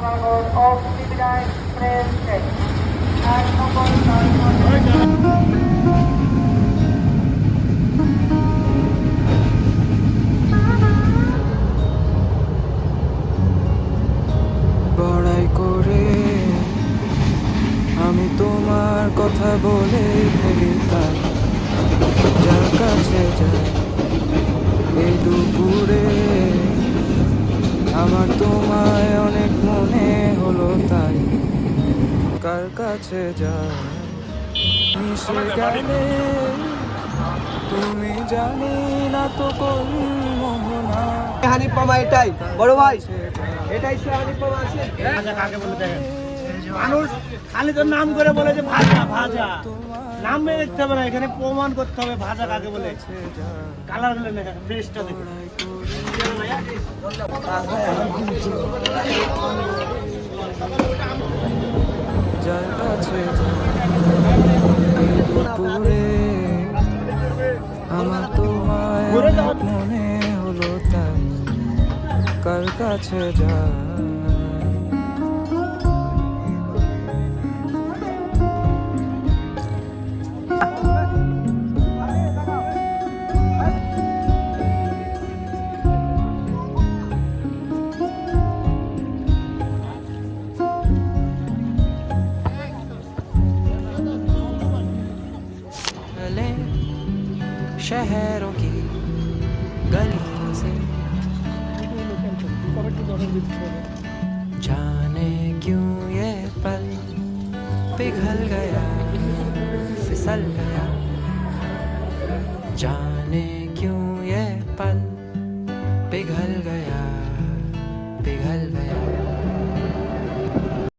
Cargo of Civilized Trail Check. And number 900 বড়াই করে আমি তোমার কথা বলে ফেলি তাই যার কাছে যাই এই দুপুরে আমার তোমায় অনেক মনে হলো তাই কার কাছে যাই মিশে গেলে তুমি জানি না তো কোন মোহনা হানিফ মামা এটাই বড় ভাই, এটাই সে হানিফ মামা আছে। কাকে বলে দেখেন মানুষ খালি তো নাম করে বলে যে ভাজা ভাজা, নাম মেরে দেখতে হবে না, এখানে প্রমাণ করতে হবে ভাজা কাকে বলে। কালার গুলো দেখা ফ্রেশটা দেখুন। যার কাছে এই দুপুরে আমার তোমায় অনেক মনে হলো তাই কার কাছে যাই शहरों की गलियों से जाने क्यों ये पल पिघल गया फिसल गया जाने